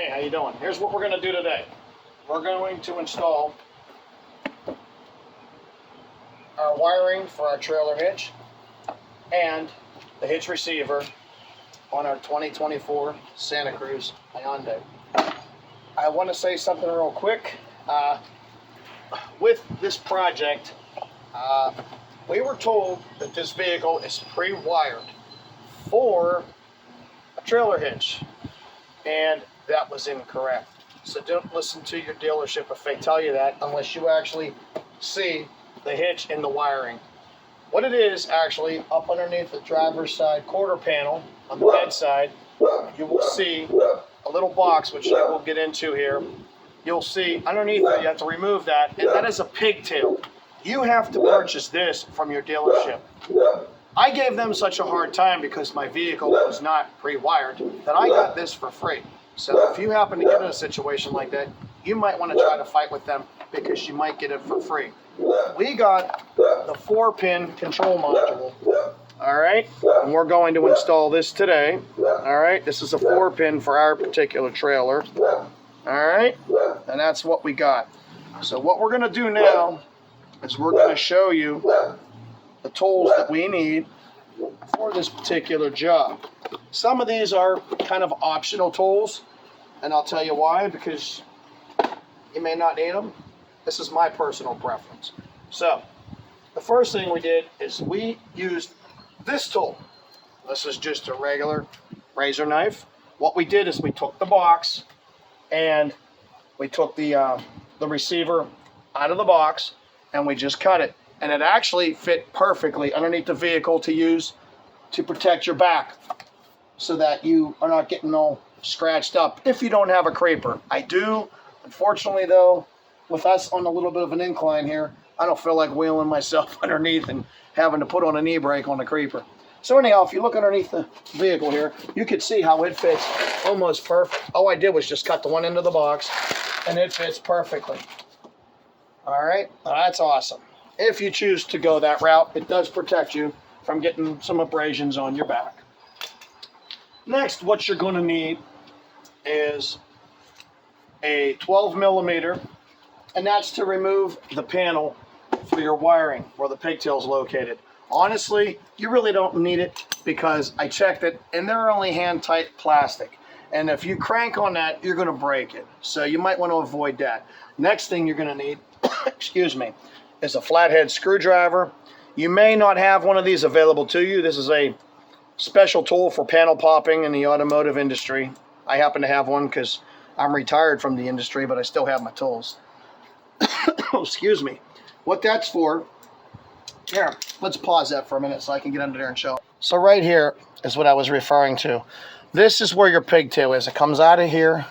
Hey, how you doing? Here's what we're going to do today. We're going to install our wiring for our trailer hitch and the hitch receiver on our 2024 Santa Cruz Hyundai. I want to say something real quick. With this project, we were told that this vehicle is pre-wired for a trailer hitch, and that was incorrect. So don't listen to your dealership if they tell you that unless you actually see the hitch in the wiring. What it is, actually, up underneath the driver's side quarter panel on the bed side, you will see a little box, which I will get into here. You'll see underneath it, you have to remove that, and that is a pigtail. You have to purchase this from your dealership. I gave them such a hard time because my vehicle was not pre-wired that I got this for free. So if you happen to get in a situation like that, you might want to try to fight with them because you might get it for free. We got the 4-pin control module. All right, and we're going to install this today. All right, this is a 4-pin for our particular trailer. All right, and that's what we got. So what we're going to do now is we're going to show you the tools that we need for this particular job. Some of these are kind of optional tools, and I'll tell you why, because you may not need them. This is my personal preference. So the first thing we did is we used this tool. This is just a regular razor knife. What we did is we took the box and we took the receiver out of the box and we just cut it. And it actually fit perfectly underneath the vehicle to use to protect your back so that you are not getting all scratched up if you don't have a creeper. I do. Unfortunately, though, with us on a little bit of an incline here, I don't feel like wheeling myself underneath and having to put on a knee brake on the creeper. So anyhow, if you look underneath the vehicle here, you can see how it fits almost perfect. All I did was just cut the one end of the box, and it fits perfectly. All right, that's awesome. If you choose to go that route, it does protect you from getting some abrasions on your back. Next, what you're going to need is a 12 millimeter, and that's to remove the panel for your wiring where the pigtail is located. Honestly, you really don't need it because I checked it and they're only hand-tight plastic. And if you crank on that, you're going to break it. So you might want to avoid that. Next thing you're going to need, excuse me, is a flathead screwdriver. You may not have one of these available to you. This is a special tool for panel popping in the automotive industry. I happen to have one because I'm retired from the industry, but I still have my tools. Excuse me. What that's for, here, let's pause that for a minute so I can get under there and show. So right here is what I was referring to. This is where your pigtail is. It comes out of here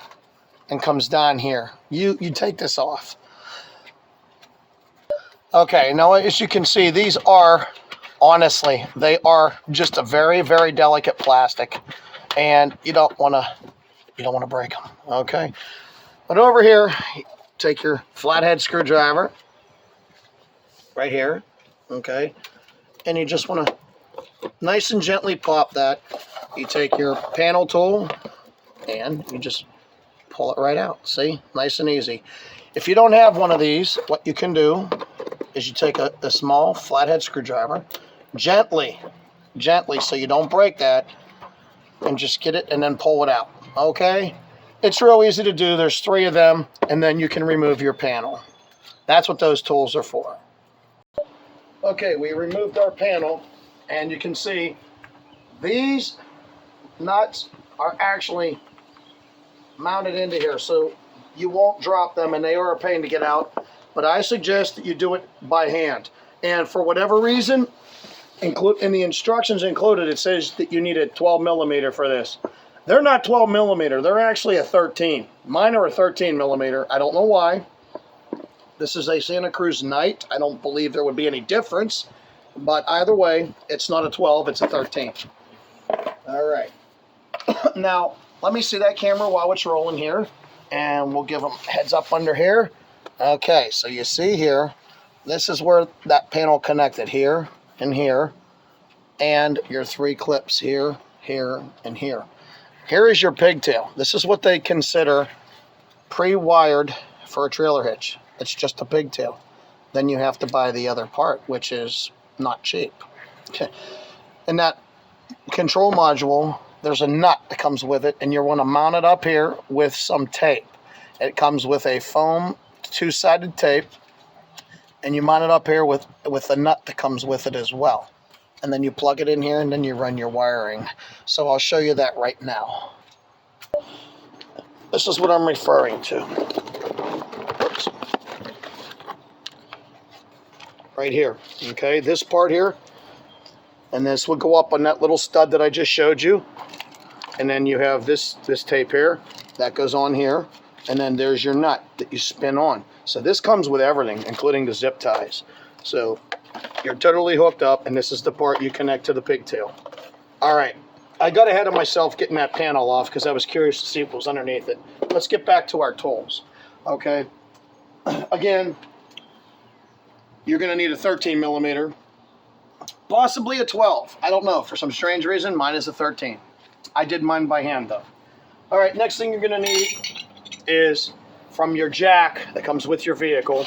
and comes down here. You take this off. Okay, now as you can see, these are, honestly, they are just a very, very delicate plastic, and you don't want to break them. Okay, but over here, take your flathead screwdriver right here. Okay, and you just want to nice and gently pop that. You take your panel tool and you just pull it right out. See, nice and easy. If you don't have one of these, what you can do is you take a small flathead screwdriver, gently, so you don't break that, and just get it and then pull it out. Okay, it's real easy to do. There's 3 of them, and then you can remove your panel. That's what those tools are for. Okay, we removed our panel, and you can see these nuts are actually mounted into here, so you won't drop them, and they are a pain to get out, but I suggest that you do it by hand. And for whatever reason, in the instructions included, it says that you need a 12 millimeter for this. They're not 12 millimeter, they're actually a 13. Mine are a 13 millimeter. I don't know why. This is a Santa Cruz Night. I don't believe there would be any difference, but either way, it's not a 12, it's a 13. All right. Now, let me see that camera while it's rolling here, and we'll give them heads up under here. Okay, so you see here, this is where that panel connected, here and here, and your 3 clips here, here, and here. here is your pigtail. This is what they consider pre-wired for a trailer hitch. It's just a pigtail. Then you have to buy the other part, which is not cheap. Okay. In that control module, there's a nut that comes with it, and you want to mount it up here with some tape. It comes with a foam two-sided tape, and you mount it up here with the nut that comes with it as well. And then you plug it in here, and then you run your wiring. So I'll show you that right now. This is what I'm referring to. Oops. Right here, okay? This part here, and this will go up on that little stud that I just showed you. And then you have this tape here, that goes on here. And then there's your nut that you spin on. So this comes with everything, including the zip ties. So you're totally hooked up, and this is the part you connect to the pigtail. All right, I got ahead of myself getting that panel off because I was curious to see what was underneath it. Let's get back to our tools, okay? Again, you're gonna need a 13 millimeter, possibly a 12. I don't know, for some strange reason, mine is a 13. I did mine by hand though. All right, next thing you're gonna need is from your jack that comes with your vehicle,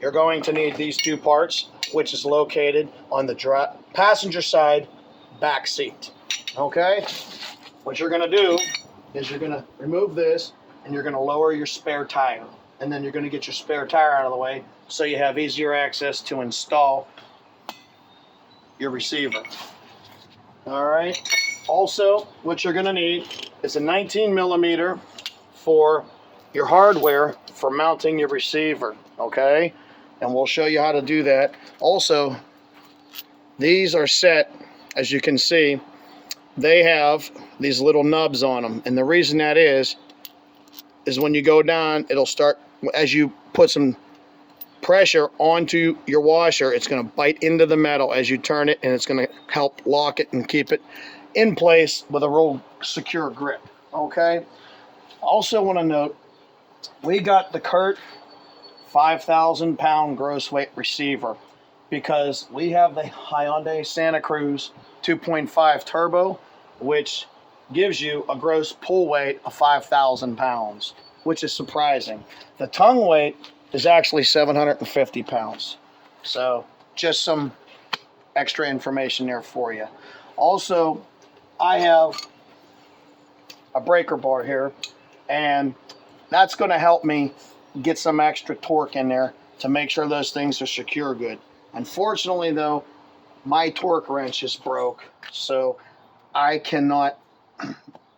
you're going to need these two parts, which is located on the passenger side back seat. Okay? What you're going to do is you're going to remove this, and you're going to lower your spare tire. And then you're going to get your spare tire out of the way so you have easier access to install your receiver. All right? Also, what you're going to need is a 19 millimeter for your hardware for mounting your receiver, okay? And we'll show you how to do that. Also, these are set, as you can see, they have these little nubs on them. And the reason that is when you go down, it'll start, as you put some pressure onto your washer, it's gonna bite into the metal as you turn it, and it's gonna help lock it and keep it in place with a real secure grip, okay? Also want to note, we got the Curt 5,000 pound gross weight receiver because we have the Hyundai Santa Cruz 2.5 turbo, which gives you a gross pull weight of 5,000 pounds, which is surprising. The tongue weight is actually 750 pounds. So just some extra information there for you. Also, I have a breaker bar here, and that's going to help me get some extra torque in there to make sure those things are secure good. Unfortunately, though, my torque wrench is broke, so I cannot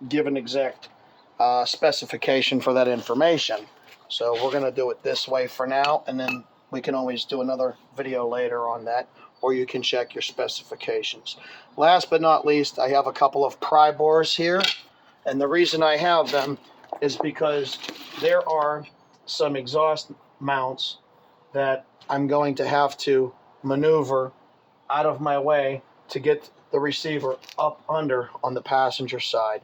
give an exact specification for that information. So we're going to do it this way for now, and then we can always do another video later on that, or you can check your specifications. Last but not least, I have a couple of pry bars here, and the reason I have them is because there are some exhaust mounts that I'm going to have to maneuver out of my way to get the receiver up under on the passenger side.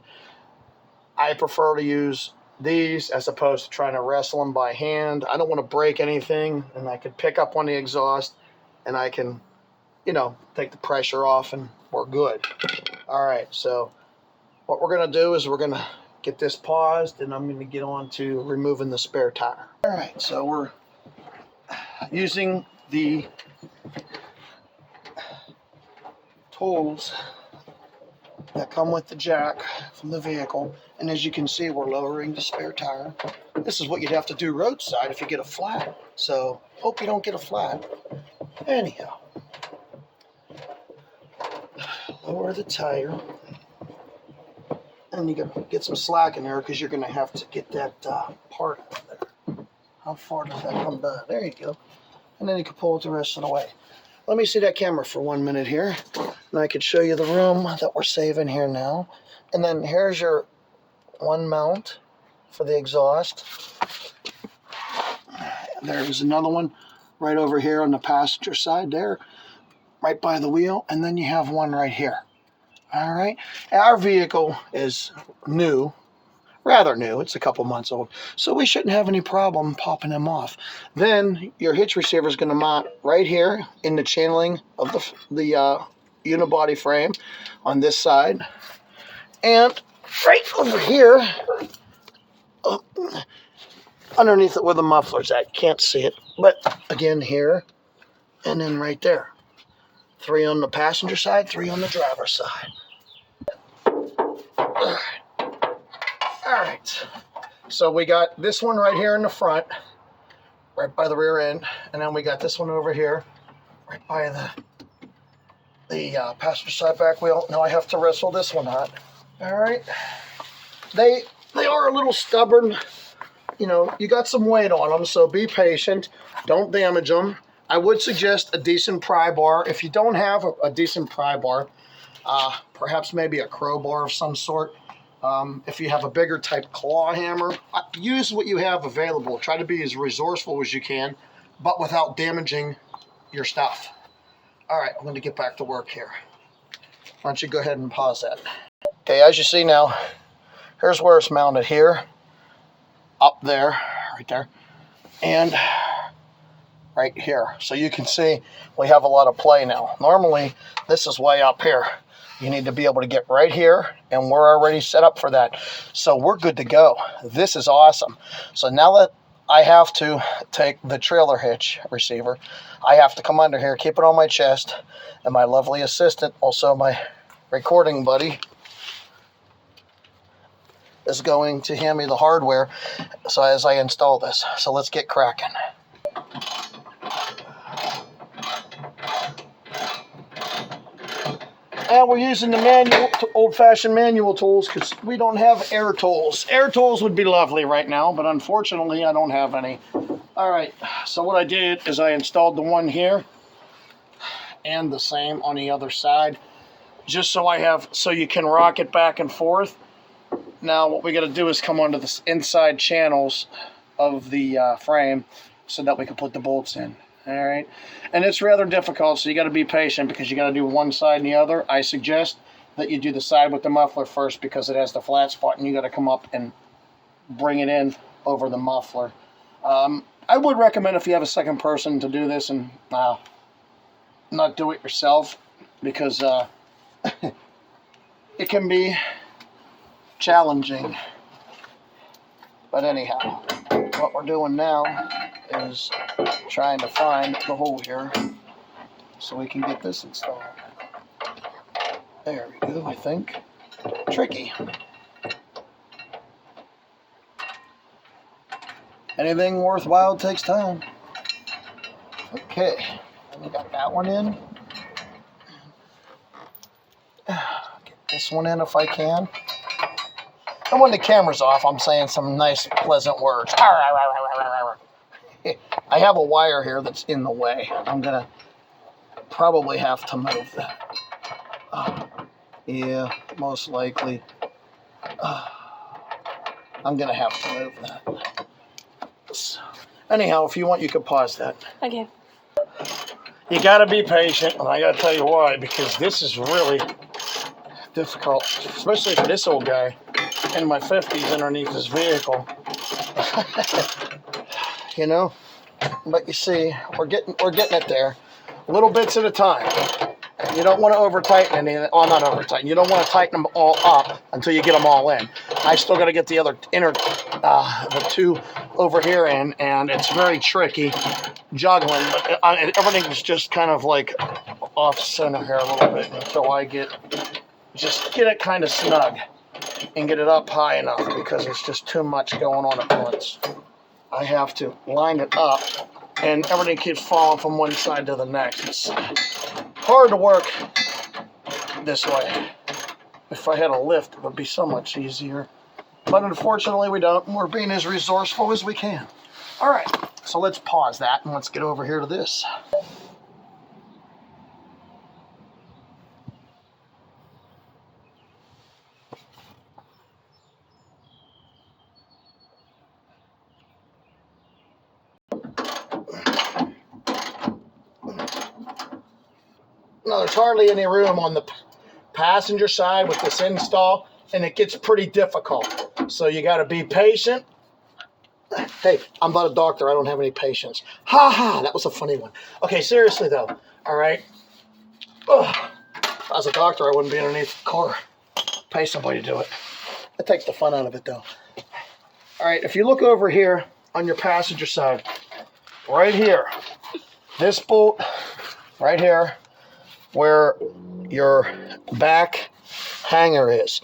I prefer to use these as opposed to trying to wrestle them by hand. I don't want to break anything, and I can pick up on the exhaust, and I can, you know, take the pressure off, and we're good. All right, so what we're going to do is we're going to get this paused, and I'm going to get on to removing the spare tire. All right, so we're using the tools that come with the jack from the vehicle, and as you can see, we're lowering the spare tire. This is what you'd have to do roadside if you get a flat, so hope you don't get a flat. Anyhow, lower the tire, and you can get some slack in there because you're going to have to get that part out of there. How far does that come down? There you go. And then you can pull it the rest of the way. Let me see that camera for 1 minute here, and I could show you the room that we're saving here now. And then here's your one mount for the exhaust. There's another one right over here on the passenger side there, right by the wheel, and then you have one right here. All right, our vehicle is new, rather new. It's a couple months old, so we shouldn't have any problem popping them off. Then your hitch receiver is going to mount right here in the channeling of the unibody frame on this side, and right over here, oh, underneath it where the muffler's at. Can't see it, but again here, and then right there. 3 on the passenger side, 3 on the driver's side. All right. So we got this one right here in the front, right by the rear end, and then we got this one over here, right by the passenger side back wheel. Now I have to wrestle this one out. All right. They are a little stubborn. You know, you got some weight on them, so be patient. Don't damage them. I would suggest a decent pry bar. If you don't have a decent pry bar, perhaps maybe a crowbar of some sort. If you have a bigger type claw hammer, use what you have available. Try to be as resourceful as you can, but without damaging your stuff. All right, I'm going to get back to work here. Why don't you go ahead and pause that. Okay, as you see now, here's where it's mounted here, up there, right there, and right here. So you can see we have a lot of play now. Normally, this is way up here. You need to be able to get right here, and we're already set up for that. So we're good to go. This is awesome. So now that I have to take the trailer hitch receiver, I have to come under here, keep it on my chest, and my lovely assistant, also my recording buddy, is going to hand me the hardware so as I install this. So let's get cracking. And we're using the old-fashioned manual tools because we don't have air tools. Air tools would be lovely right now, but unfortunately I don't have any. All right, so what I did is I installed the one here and the same on the other side, just so you can rock it back and forth. Now what we got to do is come onto the inside channels of the frame so that we can put the bolts in. All right, and it's rather difficult, so you got to be patient because you got to do one side and the other. I suggest that you do the side with the muffler first because it has the flat spot, and you got to come up and bring it in over the muffler. I would recommend if you have a second person to do this and not do it yourself because it can be challenging. But anyhow, what we're doing now is trying to find the hole here so we can get this installed. There we go, I think. Tricky. Anything worthwhile takes time. Okay, and we got that one in. Get this one in if I can. And when the camera's off, I'm saying some nice, pleasant words. I have a wire here that's in the way. I'm going to probably have to move that. Yeah, most likely. I'm going to have to move that. So, anyhow, if you want, you can pause that. Okay. You got to be patient, and I got to tell you why, because this is really difficult, especially for this old guy in my 50s underneath his vehicle. You know, but you see, we're getting it there, little bits at a time. You don't want to over tighten anything. Oh, not over tighten. You don't want to tighten them all up until you get them all in. I still got to get the other the two over here in, and it's very tricky juggling. But everything's just kind of like off center here a little bit until I get it kind of snug and get it up high enough because there's just too much going on at once. I have to line it up, and everything keeps falling from one side to the next. It's hard to work this way. If I had a lift, it would be so much easier. But unfortunately, we don't, and we're being as resourceful as we can. All right, so let's pause that, and let's get over here to this. Now, there's hardly any room on the passenger side with this install, and it gets pretty difficult. So you got to be patient. Hey, I'm not a doctor. I don't have any patience. Ha ha, that was a funny one. Okay, seriously though, all right? Ugh. If I was a doctor, I wouldn't be underneath the car. Pay somebody to do it. It takes the fun out of it, though. All right, if you look over here on your passenger side, right here, this bolt right here, where your back hanger is,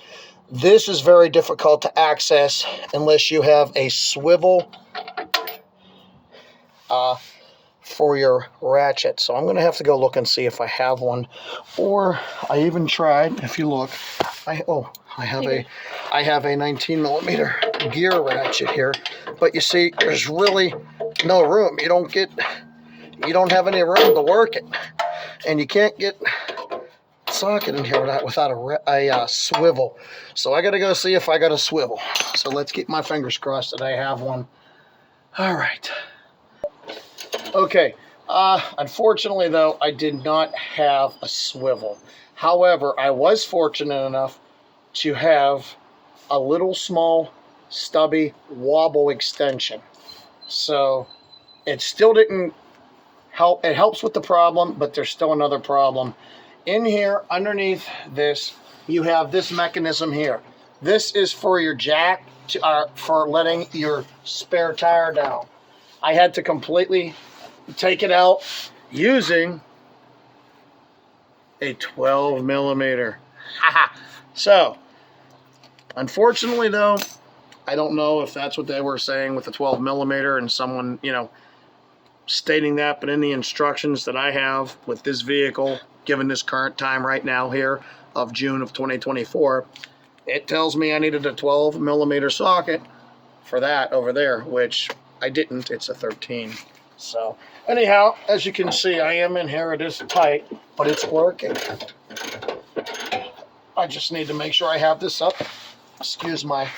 this is very difficult to access unless you have a swivel for your ratchet. So I'm going to have to go look and see if I have one. Or I even tried, if you look, I have a 19 millimeter gear ratchet here, but you see there's really no room. You don't have any room to work it, and you can't get a socket in here without a swivel. So I got to go see if I got a swivel. So let's keep my fingers crossed that I have one. All right. Okay. Unfortunately, though, I did not have a swivel. However, I was fortunate enough to have a little small stubby wobble extension. So it still didn't help. It helps with the problem, but there's still another problem. In here, underneath this, you have this mechanism here. This is for your jack, for letting your spare tire down. I had to completely take it out using a 12 millimeter. So, unfortunately, though, I don't know if that's what they were saying with the 12 millimeter and someone, stating that, but in the instructions that I have with this vehicle, given this current time right now here of June of 2024, it tells me I needed a 12 millimeter socket for that over there, which I didn't. It's a 13. So anyhow, as you can see, I am in here. It is tight, but it's working. I just need to make sure I have this up. Excuse my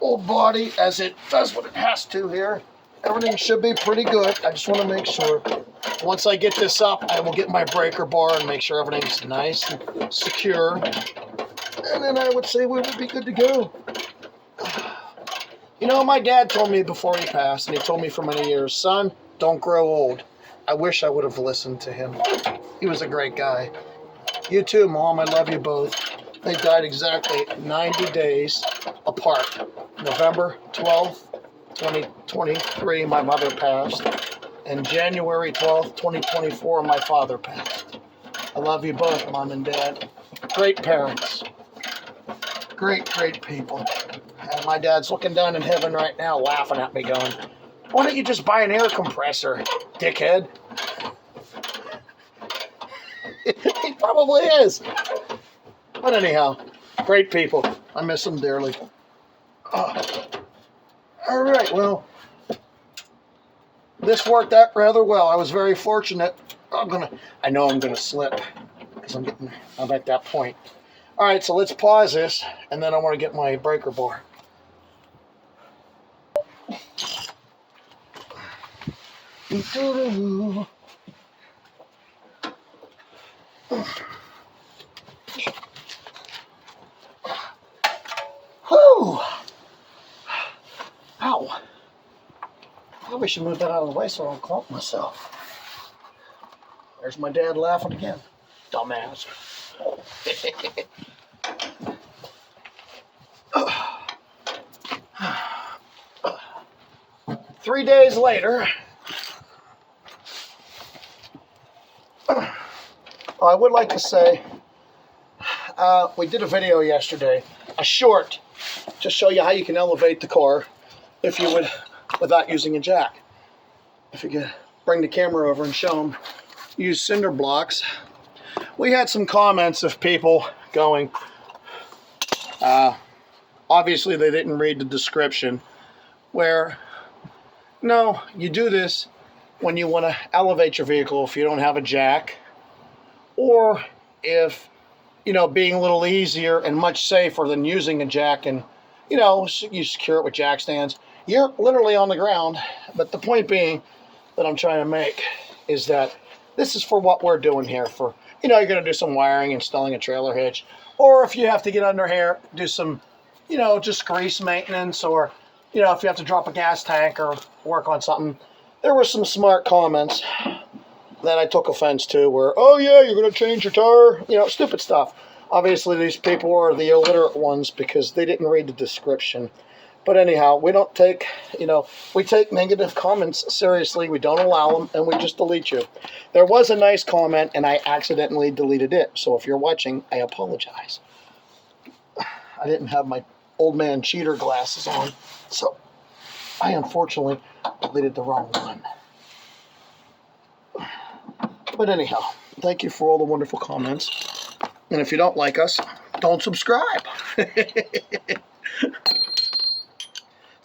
old body as it does what it has to here. Everything should be pretty good. I just want to make sure. Once I get this up, I will get my breaker bar and make sure everything's nice and secure. And then I would say we would be good to go. My dad told me before he passed, and he told me for many years, son, don't grow old. I wish I would have listened to him. He was a great guy. You too, Mom. I love you both. They died exactly 90 days apart. November 12th, 2023, my mother passed. And January 12th, 2024, my father passed. I love you both, Mom and Dad. Great parents. Great, great people. And my dad's looking down in heaven right now, laughing at me, going, why don't you just buy an air compressor, dickhead? He probably is. But anyhow, great people. I miss them dearly. All right, well, this worked out rather well. I was very fortunate. I know I'm gonna slip because I'm at that point. All right, so let's pause this, and then I want to get my breaker bar. Whew! Ow! Probably should move that out of the way so I don't clump myself. There's my dad laughing again. Dumbass. 3 days later, I would like to say we did a video yesterday, a short, to show you how you can elevate the car if you would, without using a jack. If you could bring the camera over and show them, use cinder blocks. We had some comments of people going, obviously they didn't read the description, where, no, you do this when you want to elevate your vehicle if you don't have a jack, or if, being a little easier and much safer than using a jack and, you secure it with jack stands. You're literally on the ground, but the point being that I'm trying to make is that this is for what we're doing here for, you're going to do some wiring, installing a trailer hitch, or if you have to get under here, do some, just grease maintenance, or, if you have to drop a gas tank or work on something. There were some smart comments that I took offense to where, oh yeah, you're going to change your tire, stupid stuff. Obviously, these people are the illiterate ones because they didn't read the description. But anyhow, we don't take, we take negative comments seriously. We don't allow them, and we just delete you. There was a nice comment, and I accidentally deleted it. So if you're watching, I apologize. I didn't have my old man cheater glasses on, so I unfortunately deleted the wrong one. But anyhow, thank you for all the wonderful comments. And if you don't like us, don't subscribe.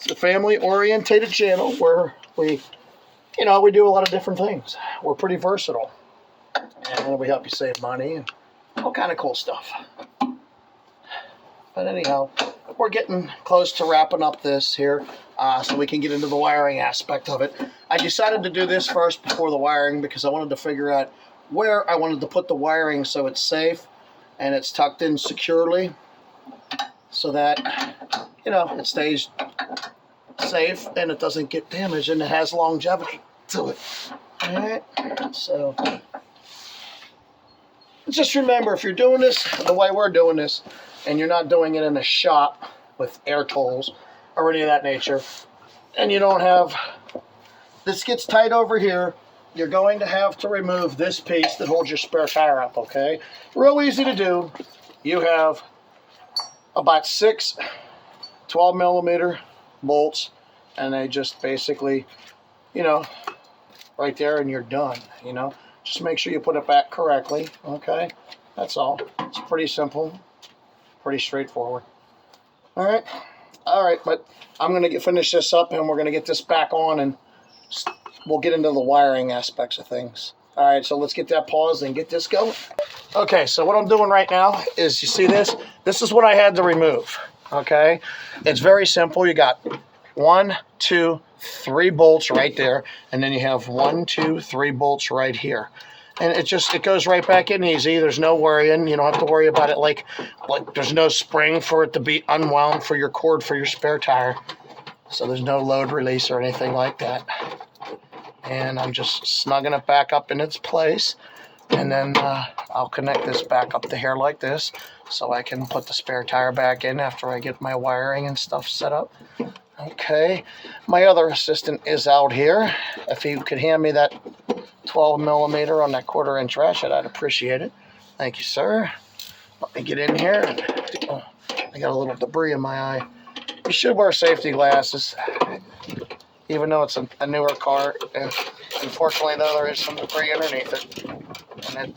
It's a family-orientated channel where we do a lot of different things. We're pretty versatile. And we help you save money and all kind of cool stuff. But anyhow, we're getting close to wrapping up this here so we can get into the wiring aspect of it. I decided to do this first before the wiring because I wanted to figure out where I wanted to put the wiring so it's safe and it's tucked in securely so that, it stays safe and it doesn't get damaged and it has longevity to it. All right, so just remember, if you're doing this the way we're doing this and you're not doing it in a shop with air tools or any of that nature, and you don't have, this gets tight over here, you're going to have to remove this piece that holds your spare tire up, okay? Real easy to do. You have about 6 12mm bolts, and they just basically, right there, and you're done, Just make sure you put it back correctly, okay? That's all. It's pretty simple, pretty straightforward. All right, but I'm going to finish this up, and we're going to get this back on, and we'll get into the wiring aspects of things. All right, so let's get that paused and get this going. Okay, so what I'm doing right now is, you see this? This is what I had to remove, okay? It's very simple. You got 1, 2, 3 bolts right there, and then you have 1, 2, 3 bolts right here. And it goes right back in easy. There's no worrying. You don't have to worry about it like there's no spring for it to be unwound for your cord for your spare tire. So there's no load release or anything like that. And I'm just snugging it back up in its place. And then I'll connect this back up to here like this so I can put the spare tire back in after I get my wiring and stuff set up. Okay, my other assistant is out here. If he could hand me that 12mm on that 1/4-inch ratchet, I'd appreciate it. Thank you, sir. Let me get in here. I got a little debris in my eye. You should wear safety glasses, even though it's a newer car. And unfortunately, though, there is some debris underneath it. And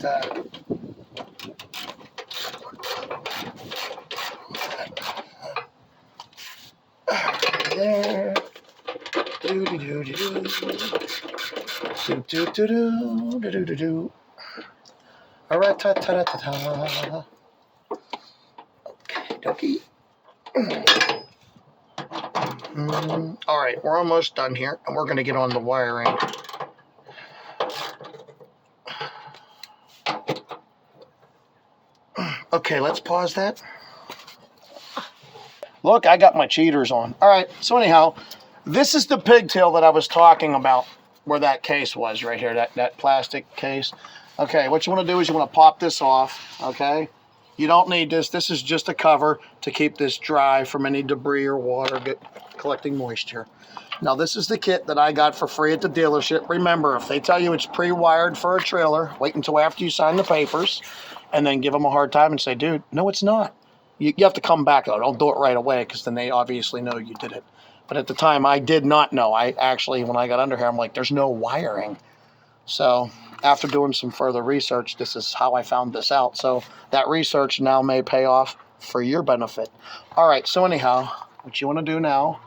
there. Do. All right, ta-ta-ta-ta-ta. Okay, dokie. All right, we're almost done here, and we're going to get on the wiring. Okay, let's pause that. Look, I got my cheaters on. All right, so anyhow, this is the pigtail that I was talking about, where that case was right here, that plastic case. Okay, what you want to do is you want to pop this off, okay? You don't need this. This is just a cover to keep this dry from any debris or water collecting moisture. Now, this is the kit that I got for free at the dealership. Remember, if they tell you it's pre-wired for a trailer, wait until after you sign the papers, and then give them a hard time and say, dude, no, it's not. You have to come back, though. Don't do it right away, because then they obviously know you did it. But at the time, I did not know. I actually, when I got under here, I'm like, there's no wiring. So after doing some further research, this is how I found this out. So that research now may pay off for your benefit. All right, so anyhow, what you want to do now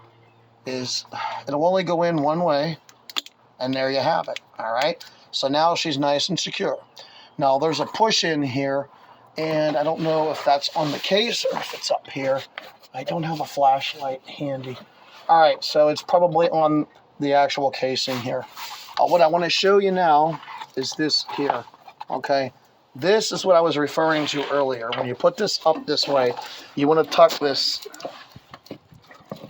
is it'll only go in one way, and there you have it. All right, so now she's nice and secure. Now there's a push in here, and I don't know if that's on the case or if it's up here. I don't have a flashlight handy. All right, so it's probably on the actual casing here. What I want to show you now is this here, okay? This is what I was referring to earlier. When you put this up this way, you want to tuck this.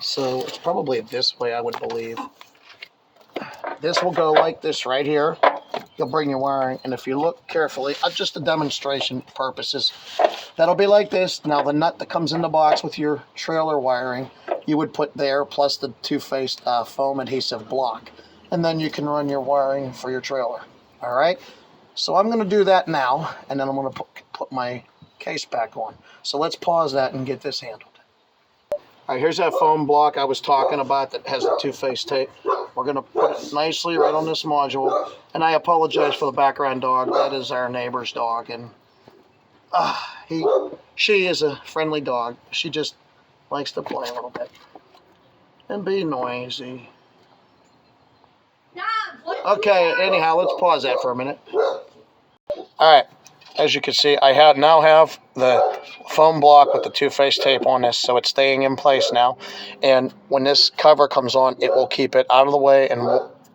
So it's probably this way, I would believe. This will go like this right here, you'll bring your wiring, and if you look carefully, just a demonstration purposes, that'll be like this. Now the nut that comes in the box with your trailer wiring, you would put there, plus the two-faced foam adhesive block, and then you can run your wiring for your trailer. All right, so I'm going to do that now, and then I'm going to put my case back on. So let's pause that and get this handled. All right, here's that foam block I was talking about that has the two-faced tape. We're going to put it nicely right on this module. And I apologize for the background dog. That is our neighbor's dog. And she is a friendly dog. She just likes to play a little bit and be noisy. Okay, anyhow, let's pause that for a minute. All right. As you can see, I now have the foam block with the two-faced tape on this, so it's staying in place now. And when this cover comes on, it will keep it out of the way, and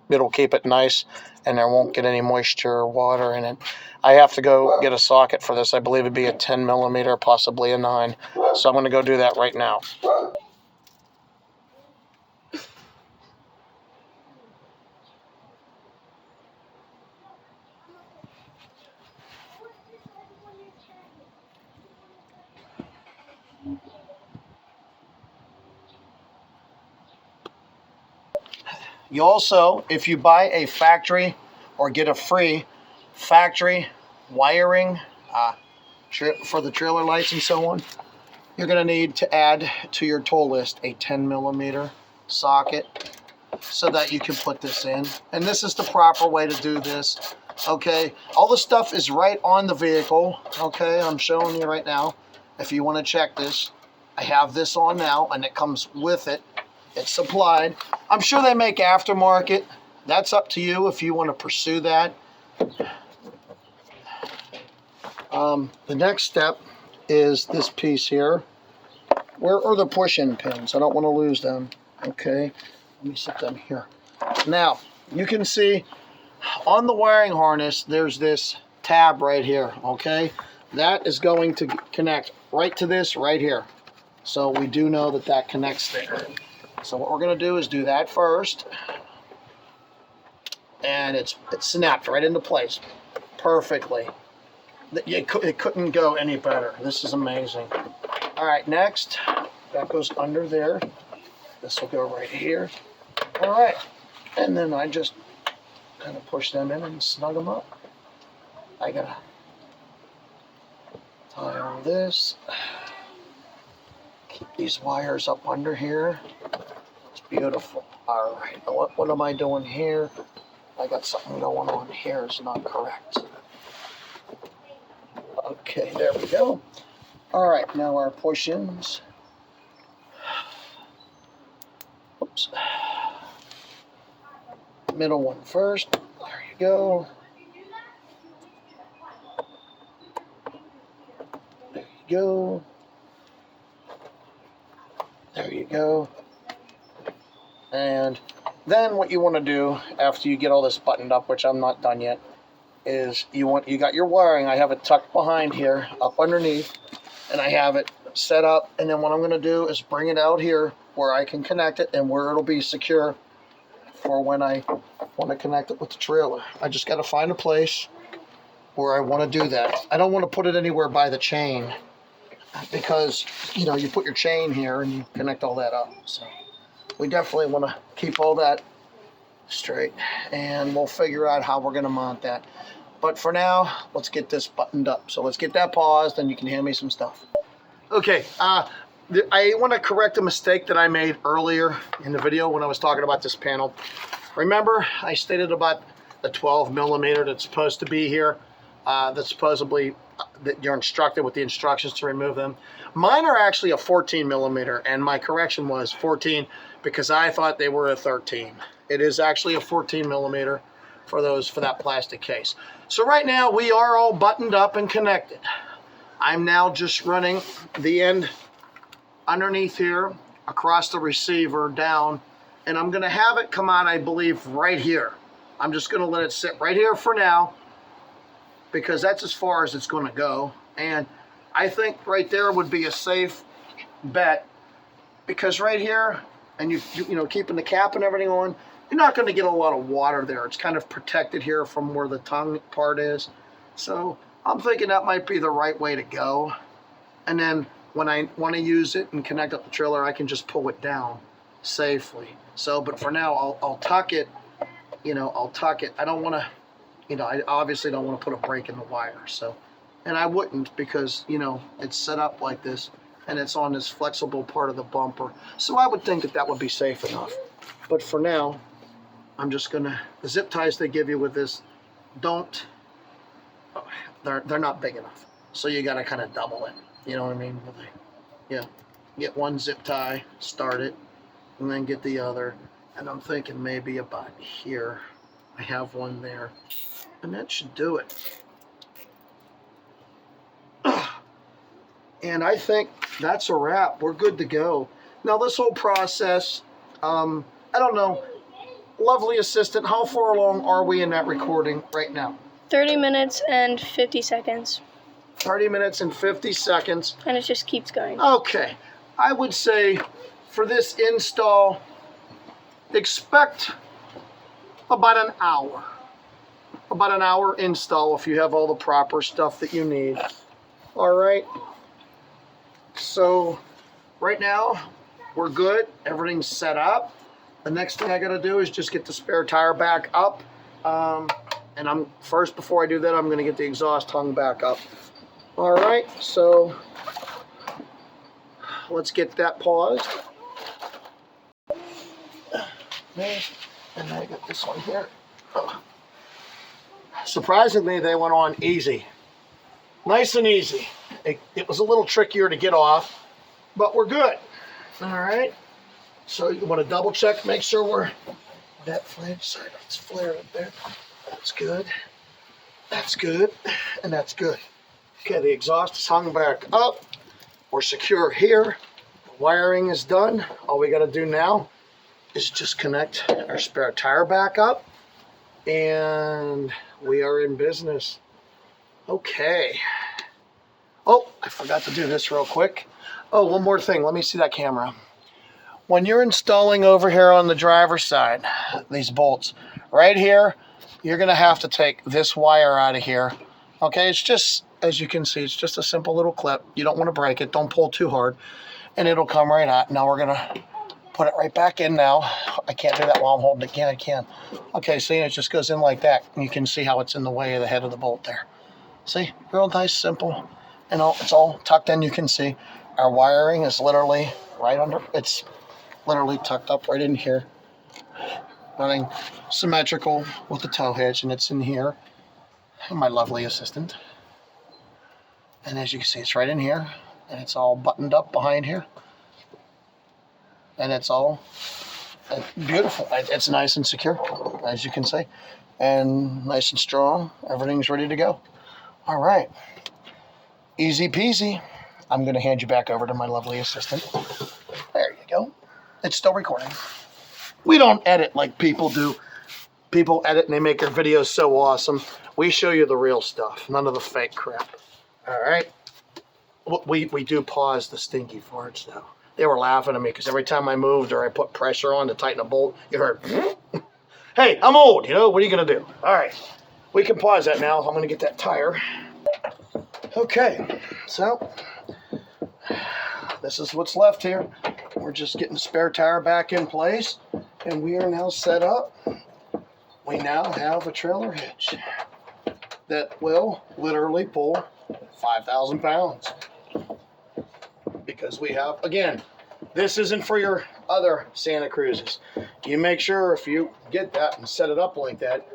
it'll keep it nice, and there won't get any moisture or water in it. I have to go get a socket for this. I believe it'd be a 10 millimeter, possibly a 9. So I'm going to go do that right now. You also, if you buy a factory or get a free factory wiring for the trailer lights and so on, you're going to need to add to your tool list a 10 millimeter socket so that you can put this in. And this is the proper way to do this. Okay, all the stuff is right on the vehicle. Okay, I'm showing you right now. If you want to check this, I have this on now, and it comes with it. It's supplied. I'm sure they make aftermarket. That's up to you if you want to pursue that. The next step is this piece here. Where are the push-in pins? I don't want to lose them. Okay, let me set them here. Now, you can see on the wiring harness, there's this tab right here, okay? That is going to connect right to this right here. So we do know that that connects there. So what we're going to do is do that first. And it's snapped right into place perfectly. It couldn't go any better. This is amazing. All right, next, that goes under there. This will go right here. All right, and then I just kind of push them in and snug them up. I gotta tie all this. Keep these wires up under here. It's beautiful. All right, what am I doing here? I got something going on here. It's not correct. Okay, there we go. All right, now our push-ins. Oops. Middle one first. There you go. There you go. There you go. And then what you want to do after you get all this buttoned up, which I'm not done yet, is you got your wiring. I have it tucked behind here, up underneath, and I have it set up. And then what I'm going to do is bring it out here where I can connect it and where it'll be secure for when I want to connect it with the trailer. I just got to find a place where I want to do that. I don't want to put it anywhere by the chain because, you know, you put your chain here and you connect all that up. So we definitely want to keep all that straight, and we'll figure out how we're going to mount that. But for now, let's get this buttoned up. So let's get that paused, and you can hand me some stuff. Okay, I want to correct a mistake that I made earlier in the video when I was talking about this panel. Remember, I stated about the 12 millimeter that's supposed to be here, that's supposedly that you're instructed with the instructions to remove them. Mine are actually a 14 millimeter, and my correction was 14 because I thought they were a 13. It is actually a 14 millimeter for that plastic case. So right now we are all buttoned up and connected. I'm now just running the end underneath here across the receiver down, and I'm going to have it come on, I believe, right here. I'm just going to let it sit right here for now because that's as far as it's going to go. And I think right there would be a safe bet because right here and you know, keeping the cap and everything on, you're not going to get a lot of water there. It's kind of protected here from where the tongue part is. So I'm thinking that might be the right way to go. And then when I want to use it and connect up the trailer, I can just pull it down safely. So, but for now, I'll tuck it, you know, I'll tuck it. I don't want to, you know, I obviously don't want to put a break in the wire. So, and I wouldn't, because, you know, it's set up like this and it's on this flexible part of the bumper. So I would think that that would be safe enough. But for now, I'm just gonna, the zip ties they give you with this don't, they're not big enough. So you gotta kind of double it. You know what I mean? Yeah, get one zip tie, start it, and then get the other. And I'm thinking maybe about here. I have one there, and that should do it. And I think that's a wrap. We're good to go. Now this whole process, I don't know, lovely assistant, how far along are we in that recording right now? 30 minutes and 50 seconds. 30 minutes and 50 seconds. And it just keeps going. Okay. I would say for this install, expect about an hour. About an hour install if you have all the proper stuff that you need. All right. So right now, we're good. Everything's set up. The next thing I got to do is just get the spare tire back up. And before I do that, I'm going to get the exhaust hung back up. All right, so let's get that paused. And I got this one here. Surprisingly, they went on easy. Nice and easy. It was a little trickier to get off, but we're good. All right. So you want to double check, make sure we're that flange side. Let's flare it there. That's good. That's good. And that's good. Okay, the exhaust is hung back up. We're secure here. The wiring is done. All we got to do now is just connect our spare tire back up, and we are in business. Okay. Oh, I forgot to do this real quick. Oh, one more thing. Let me see that camera. When you're installing over here on the driver's side, these bolts, right here, you're going to have to take this wire out of here. Okay, it's just, as you can see, it's just a simple little clip. You don't want to break it. Don't pull too hard, and it'll come right out. Now we're going to put it right back in now. I can't do that while I'm holding it. Yeah, I can. Okay, see, it just goes in like that. You can see how it's in the way of the head of the bolt there. See, real nice, simple. And it's all tucked in. You can see our wiring is literally right under. It's literally tucked up right in here, running symmetrical with the tow hitch, and it's in here. And my lovely assistant. And as you can see, it's right in here, and it's all buttoned up behind here. And it's all beautiful. It's nice and secure, as you can see, and nice and strong. Everything's ready to go. All right. Easy peasy. I'm going to hand you back over to my lovely assistant. There you go. It's still recording. We don't edit like people do. People edit and they make their videos so awesome. We show you the real stuff, none of the fake crap. All right. We do pause the stinky farts, though. They were laughing at me because every time I moved or I put pressure on to tighten a bolt, you heard, hey, I'm old, you know, what are you going to do? All right. We can pause that now. I'm going to get that tire. Okay, so this is what's left here. We're just getting the spare tire back in place, and we are now set up. We now have a trailer hitch that will literally pull 5,000 pounds. Because we have, again, this isn't for your other Santa Cruzes. You make sure if you get that and set it up like that,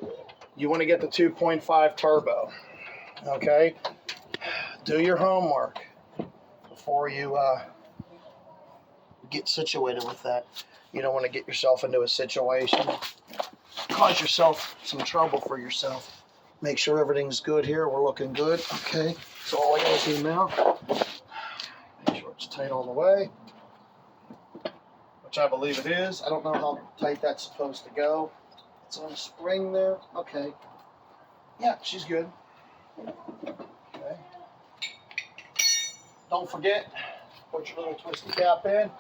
you want to get the 2.5 turbo. Okay? Do your homework before you get situated with that. You don't want to get yourself into a situation, cause yourself some trouble for yourself. Make sure everything's good here. We're looking good. Okay, so all I gotta do now, make sure it's tight all the way, which I believe it is. I don't know how tight that's supposed to go. It's on a spring there. Okay. Yeah, she's good. Okay. Don't forget, put your little twisty cap in.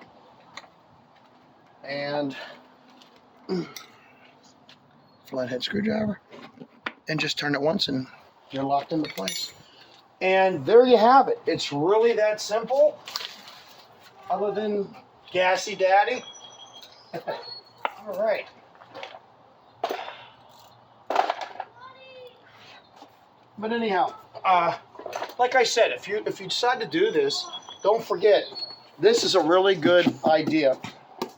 and flathead screwdriver, and just turn it once and you're locked into place. And there you have it. It's really that simple, other than gassy daddy. All right. But anyhow, like I said, if you decide to do this, don't forget, this is a really good idea.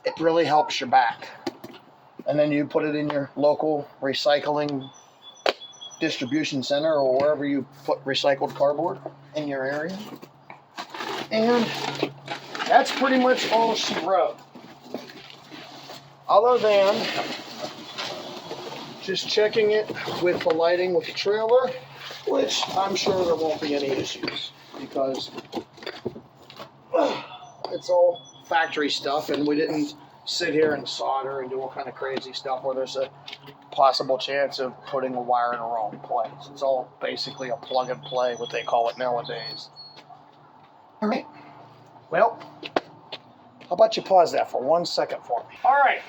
It really helps your back. And then you put it in your local recycling distribution center or wherever you put recycled cardboard in your area. And that's pretty much all she wrote. Other than just checking it with the lighting with the trailer, which I'm sure there won't be any issues because it's all factory stuff and we didn't sit here and solder and do all kind of crazy stuff where there's a possible chance of putting a wire in the wrong place. It's all basically a plug and play, what they call it nowadays. All right. Well, how about you pause that for 1 second for me? All right.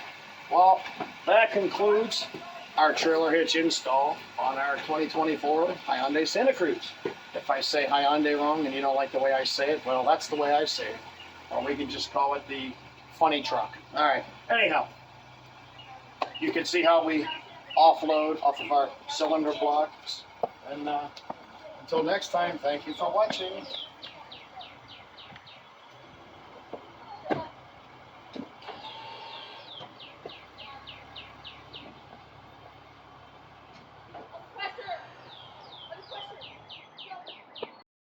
Well, that concludes our trailer hitch install on our 2024 Hyundai Santa Cruz. If I say Hyundai wrong and you don't like the way I say it, well, that's the way I say it. Or we can just call it the funny truck. All right. Anyhow, you can see how we offload off of our cylinder blocks. And until next time, thank you for watching.